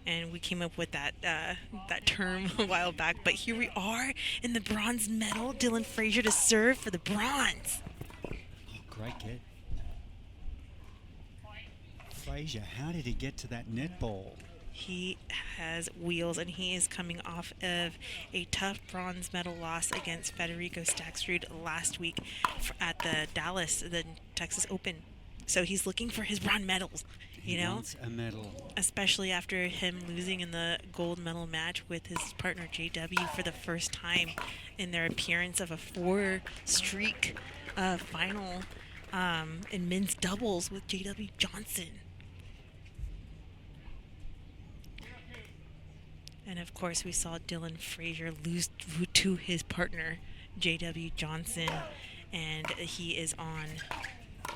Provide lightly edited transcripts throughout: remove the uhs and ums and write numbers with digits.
and we came up with that term a while back. But here we are in the bronze medal. Dylan Frazier to serve for the bronze. Oh, great get. Frazier, how did he get to that net ball? He has wheels, and he is coming off of a tough bronze medal loss against Federico Staksrud last week at the Texas Open. So he's looking for his bronze medals, He wants a medal. especially after him losing in the gold medal match with his partner JW for the first time in their appearance of a 4-streak final in men's doubles with JW Johnson. And of course, we saw Dylan Frazier lose to his partner, JW Johnson, and he is on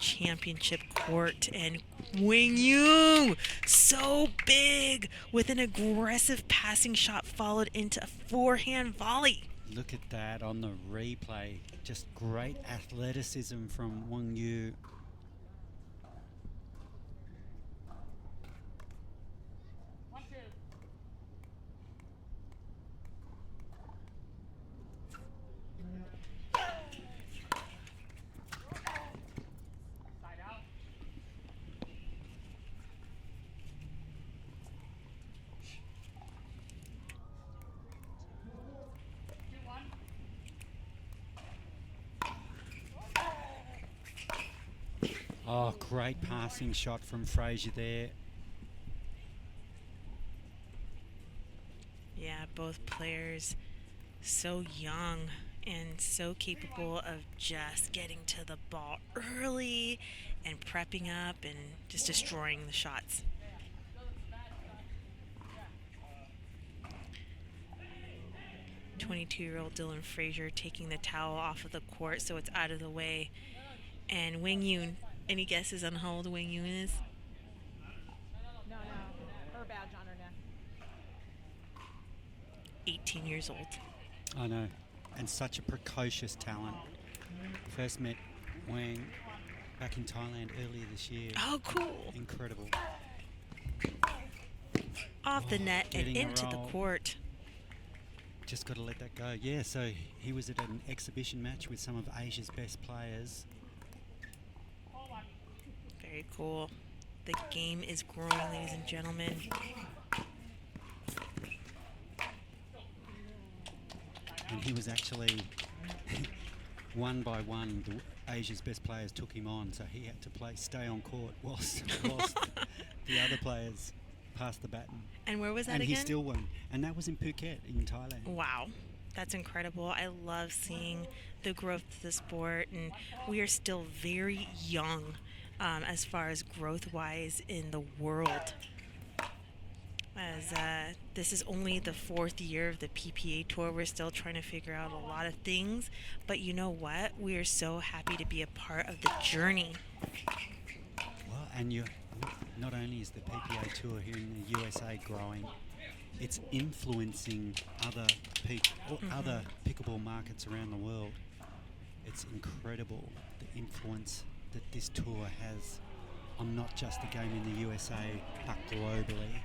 championship court. And Quang Duong, so big, with an aggressive passing shot followed into a forehand volley. Look at that on the replay. Just great athleticism from Quang Duong. Oh, great passing shot from Frazier there. Yeah, both players so young and so capable of just getting to the ball early and prepping up and just destroying the shots. "22-year-old Dylan Frazier taking the towel off of the court so it's out of the way. And Quang Duong, any guesses on how old Quang Duong is? No. Her badge on her neck. 18 years old. I know. And such a precocious talent. First met Wang back in Thailand earlier this year. Oh, cool. Incredible. Off the net and getting a into the roll. court. Just got to let that go. Yeah, so he was at an exhibition match with some of Asia's best players. Very cool. The game is growing, ladies and gentlemen. And he was actually, one by one, Asia's best players took him on, so he had to stay on court whilst the other players passed the baton. And where was that and again? he still won. And that was in Phuket, in Thailand. Wow. That's incredible. I love seeing the growth of the sport, and we are still very young as far as growth-wise in the world. As this is only the 4th year of the PPA Tour, we're still trying to figure out a lot of things. But you know what? We are so happy to be a part of the journey. Well, and not only is the PPA Tour here in the USA growing, it's influencing other pickleball markets around the world. It's incredible the influence that this tour has on not just the game in the USA, but globally.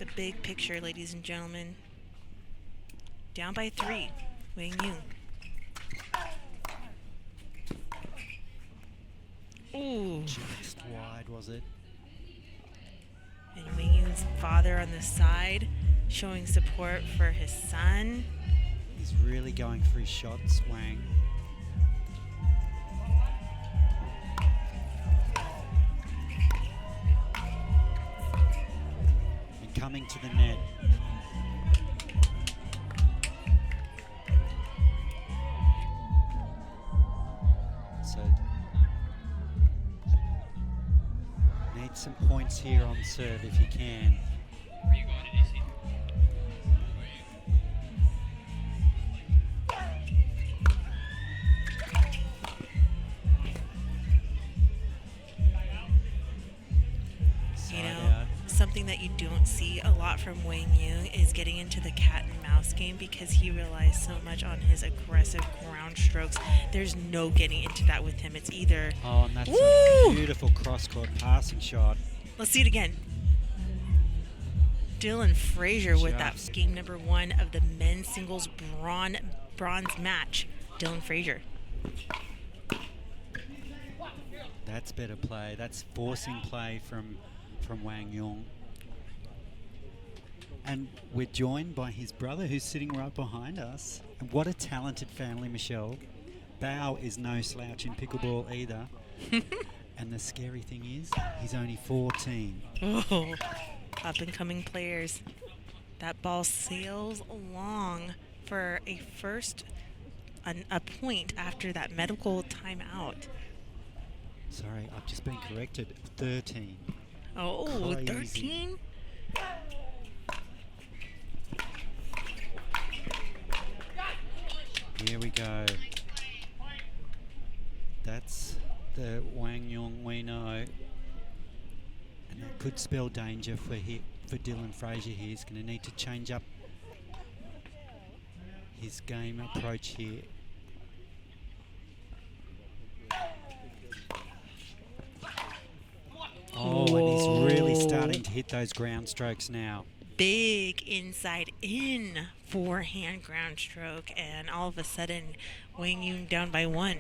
The big picture, ladies and gentlemen. Down by 3, Quang Duong. Ooh. Just wide, was it? And Quang Duong's father on the side, showing support for his son. He's really going for his shots, Wang. And coming to the net. So need some points here on serve if you can. You know, something that you don't see a lot from Quang Duong is getting into the cat and mouse game, because he relies so much on his aggressive ground strokes. There's no getting into that with him. It's either... Oh, and that's Woo! a beautiful cross-court passing shot. Let's see it again. Dylan Frazier with that Just- game number 1 of the men's singles bronze match. Dylan Frazier. That's better play. That's forcing play from Quang Duong. And we're joined by his brother who's sitting right behind us. And what a talented family, Michelle. Bao is no slouch in pickleball either. And the scary thing is, he's only 14. Oh, up and coming players. That ball sails along for a point after that medical timeout. Sorry, I've just been corrected. 13. Oh, Crazy. 13? Here we go. That's the Quang Duong we know. And that could spell danger for Dylan Frazier here. He's going to need to change up his game approach here. Oh, and he's really starting to hit those ground strokes now. Big inside in forehand ground stroke, and all of a sudden, Wang Yun down by 1.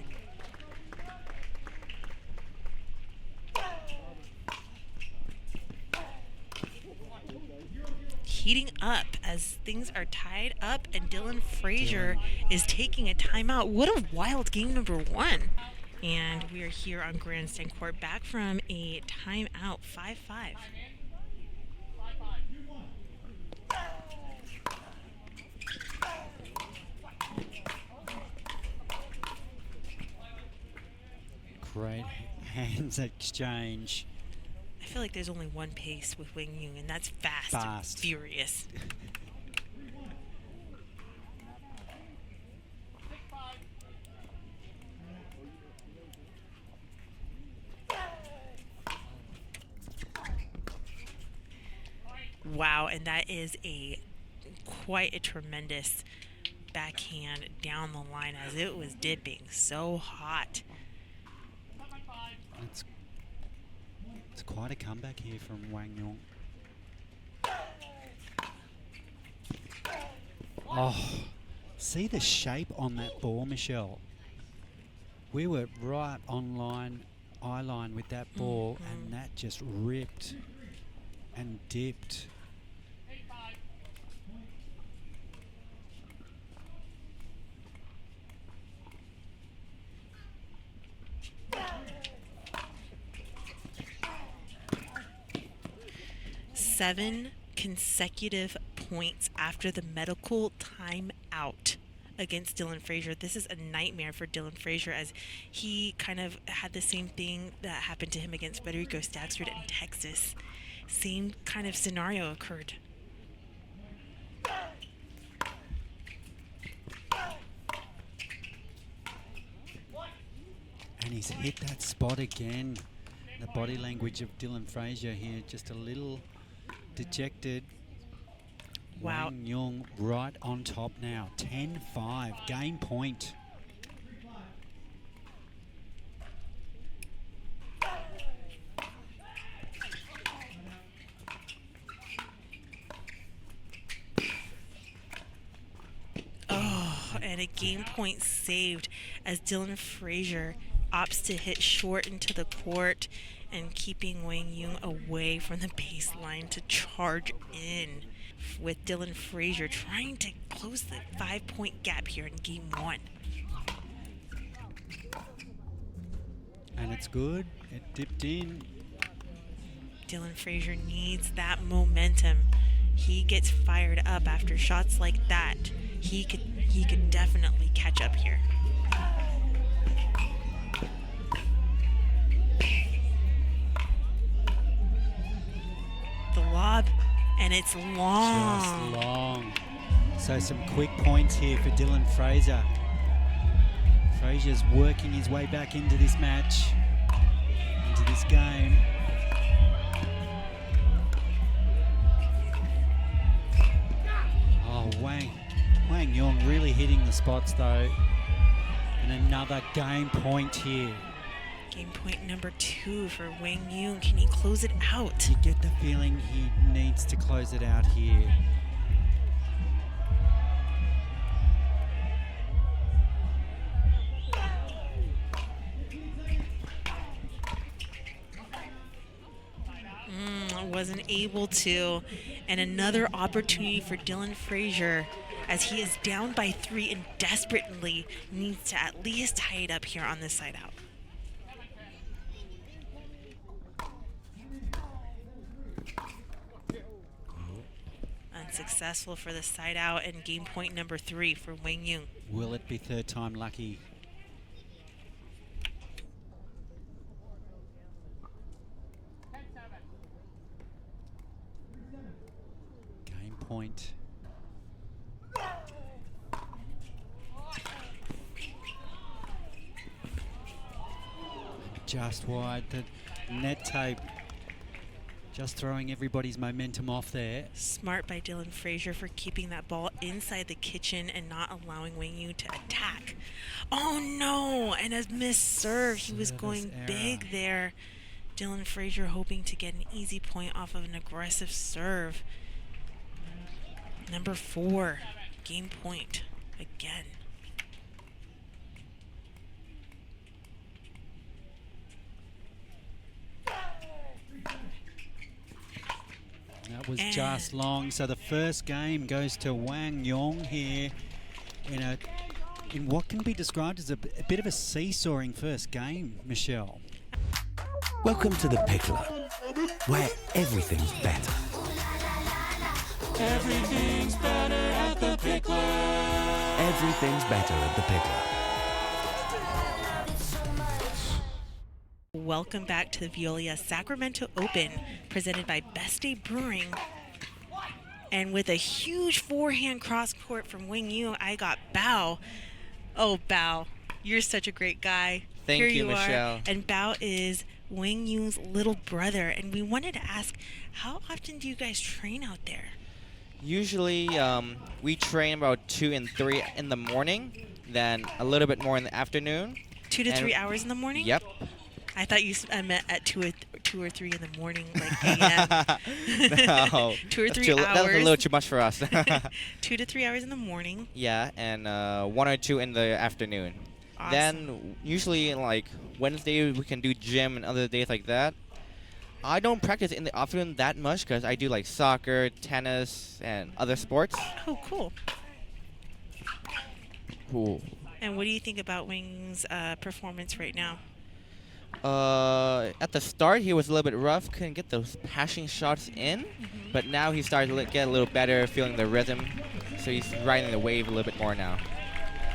Heating up as things are tied up, and Dylan Frazier is taking a timeout. What a wild game number 1. And we are here on Grandstand Court, back from a timeout, 5-5. Great hands exchange. I feel like there's only one pace with Wang Yun, and that's fast. Fast. Furious. Wow, and that is quite a tremendous backhand down the line as it was dipping so hot. It's quite a comeback here from Wang Duong. Oh, see the shape on that ball, Michelle. We were right on eye line with that ball, and that just ripped and dipped. Seven consecutive points after the medical timeout against Dylan Frazier. This is a nightmare for Dylan Frazier, as he kind of had the same thing that happened to him against Federico Staksrud in Texas. Same kind of scenario occurred. And he's hit that spot again. The body language of Dylan Frazier here, just a little dejected. Wow. Wang Duong right on top now. 10-5, game point. Oh, and a game point saved as Dylan Frazier opts to hit short into the court, and keeping Wang Yun away from the baseline to charge in, with Dylan Frazier trying to close the 5-point gap here in game 1. And it's good. It dipped in. Dylan Frazier needs that momentum. He gets fired up after shots like that. He could definitely catch up here. The lob, and it's long. Just long. So some quick points here for Dylan Frazier. Frazier's working his way back into this match, into this game. Oh, Wang Duong really hitting the spots though. And another game point here. Game point number 2 for Wang Yung. Can he close it out? You get the feeling he needs to close it out here. Wasn't able to. And another opportunity for Dylan Frazier as he is down by 3 and desperately needs to at least tie it up here on this side out. Unsuccessful for the side out, and game point number 3 for Wang Yung. Will it be third time lucky? Game point. Just wide. The net tape just throwing everybody's momentum off there. Smart by Dylan Frazier for keeping that ball inside the kitchen and not allowing Wang Yung to attack. Oh no, and a missed serve. He was going big there. Dylan Frazier hoping to get an easy point off of an aggressive serve. Number 4, game point again. That was just long. So the first game goes to Quang Duong here in what can be described as a bit of a seesawing first game, Michelle. Welcome to the Picklr, where everything's better. Everything's better at the Picklr. Everything's better at the Picklr. Welcome back to the Veolia Sacramento Open, presented by Best Day Brewing. And with a huge forehand cross court from Wang Yung, I got Bao. Oh, Bao, you're such a great guy. Thank Here you, are. Michelle. And Bao is Wang Yung's little brother. And we wanted to ask, how often do you guys train out there? Usually, we train about 2 and 3 in the morning, then a little bit more in the afternoon. 2 to 3 hours in the morning? Yep. I thought I meant at 2 or 3 in the morning, like a.m. No. 2 or 3 hours. That was a little too much for us. 2 to 3 hours in the morning. Yeah, and 1 or 2 in the afternoon. Awesome. Then, usually, like, Wednesday, we can do gym and other days like that. I don't practice in the afternoon that much because I do, like, soccer, tennis, and other sports. Oh, cool. Cool. And what do you think about Wang's performance right now? At the start, he was a little bit rough, couldn't get those passing shots in, but now he started to get a little better, feeling the rhythm, so he's riding the wave a little bit more now.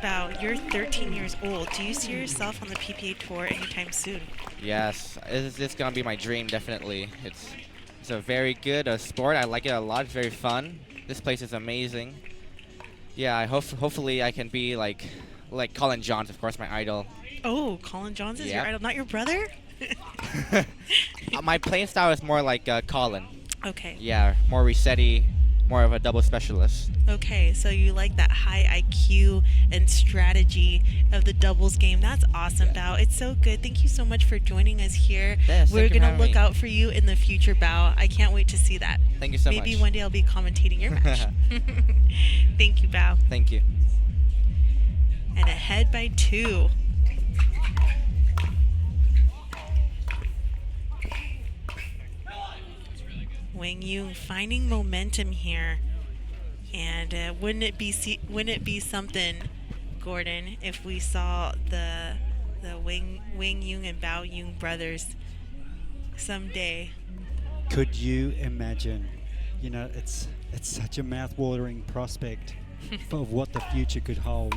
Bao, you're 13 years old. Do you see yourself on the PPA Tour anytime soon? Yes, it's gonna be my dream, definitely. It's a very good sport. I like it a lot. It's very fun. This place is amazing. Yeah, hopefully I can be like Colin Johns, of course, my idol. Oh, Colin Johns is your idol, not your brother? My playing style is more like Colin. Okay. Yeah, more resetti, more of a double specialist. Okay, so you like that high IQ and strategy of the doubles game. That's awesome, Bao. It's so good. Thank you so much for joining us here. Yes, We're going to look me. out for you in the future, Bao. I can't wait to see that. Thank you so much. Maybe one day I'll be commentating your match. Thank you, Bao. Thank you. And ahead by 2. Wang Yung finding momentum here, and wouldn't it be something, Gordon, if we saw the Wang Yung and Bao Yung brothers someday? Could you imagine? You know, it's such a mouth-watering prospect of what the future could hold.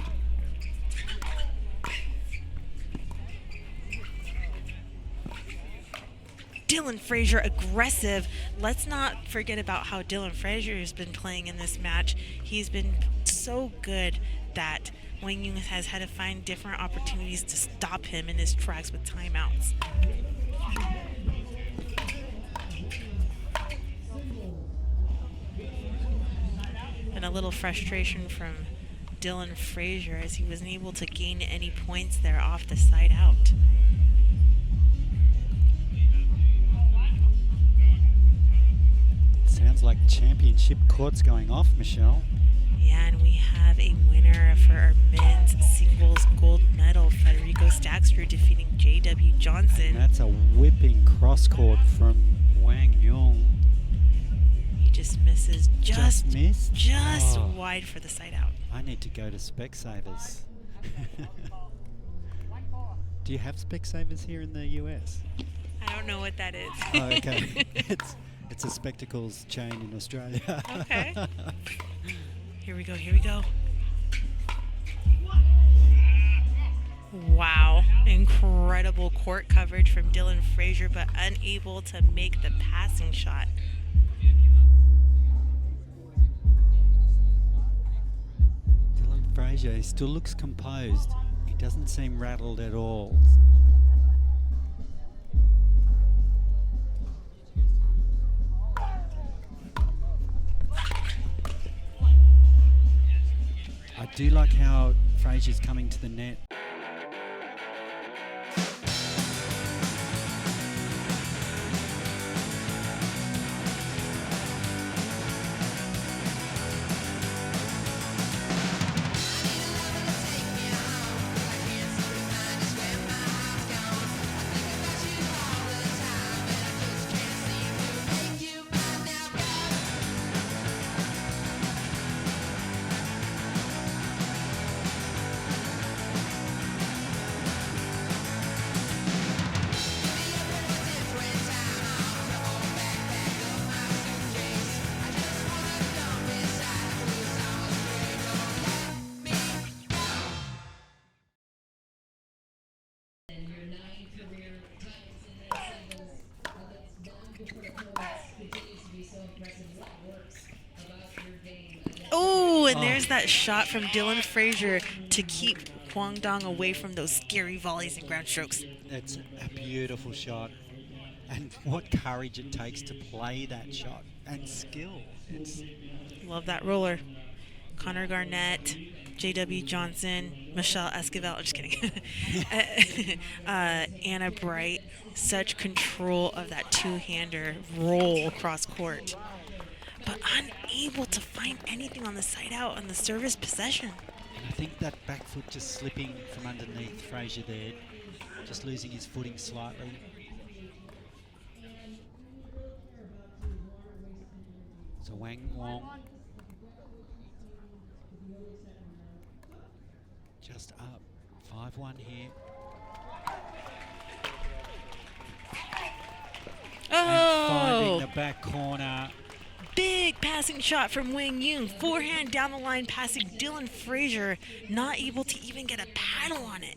Dylan Frazier aggressive. Let's not forget about how Dylan Frazier has been playing in this match. He's been so good that Wang Yung has had to find different opportunities to stop him in his tracks with timeouts. And a little frustration from Dylan Frazier as he wasn't able to gain any points there off the side out. Sounds like championship courts going off, Michelle. Yeah, and we have a winner for our men's singles gold medal, Federico Stackstra defeating J.W. Johnson. And that's a whipping cross court from Quang Duong. He just misses just missed? Oh. wide for the side out. I need to go to Specsavers. Do you have Specsavers here in the US? I don't know what that is. Oh, okay. It's a spectacles chain in Australia. Okay. Here we go, here we go. Wow, incredible court coverage from Dylan Frazier, but unable to make the passing shot. Dylan Frazier, he still looks composed. He doesn't seem rattled at all. I do like how Frazier's coming to the net. Oh, and there's that shot from Dylan Frazier to keep Quang Duong away from those scary volleys and ground strokes. It's a beautiful shot. And what courage it takes to play that shot. And skill. Love that roller. Connor Garnett, J.W. Johnson, Michelle Esquivel. I'm just kidding. Anna Bright. Such control of that two-hander roll across court. But unable to find anything on the side out on the service possession. And I think that back foot just slipping from underneath Frazier there. Just losing his footing slightly. So Quang Duong just up 5-1 here. Oh! And finding the back corner. Big passing shot from Wing Yung. Forehand down the line passing Dylan Frazier. Not able to even get a paddle on it.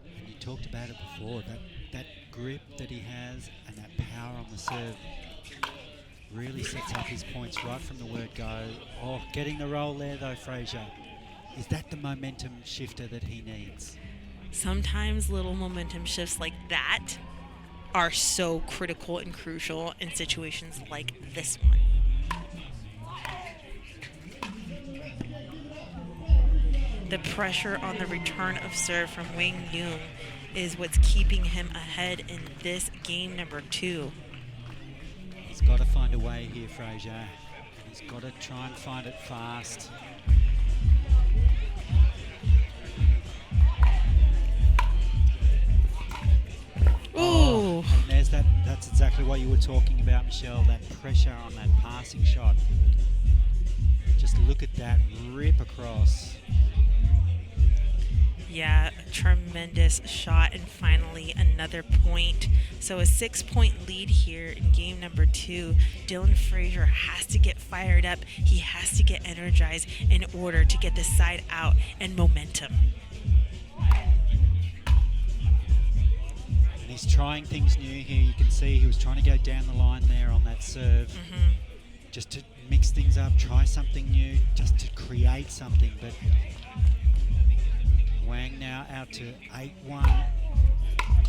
And you talked about it before, that grip that he has and that power on the serve really sets up his points right from the word go. Oh, getting the roll there though, Frazier. Is that the momentum shifter that he needs? Sometimes little momentum shifts like that are so critical and crucial in situations like this one. The pressure on the return of serve from Wang Yung is what's keeping him ahead in this game number 2. He's got to find a way here, Frazier. He's got to try and find it fast. Ooh. And there's that's exactly what you were talking about, Michelle, that pressure on that passing shot. Just look at that rip across. Yeah, tremendous shot, and finally another point. So a 6-point lead here in game number 2. Dylan Frazier has to get fired up. He has to get energized in order to get this side out and momentum. And he's trying things new here. You can see he was trying to go down the line there on that serve. Just to mix things up, try something new, just to create something. But Wang now out to 8-1,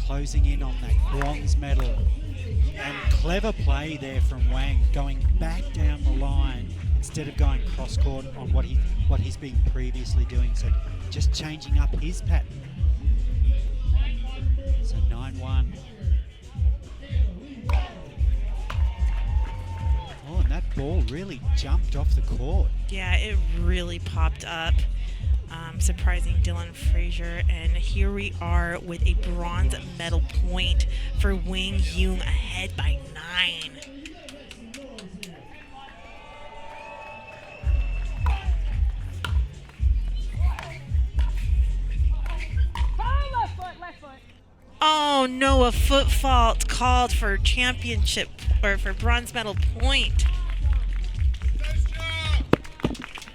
closing in on that bronze medal. And clever play there from Wang, going back down the line instead of going cross court on what he's been previously doing. So just changing up his pattern. So 9-1. ball really jumped off the court. Yeah, it really popped up, surprising Dylan Frazier. And here we are with a bronze medal point for Quang Duong, ahead by 9. Oh, left foot, left foot. Oh no, a foot fault called for championship or for bronze medal point.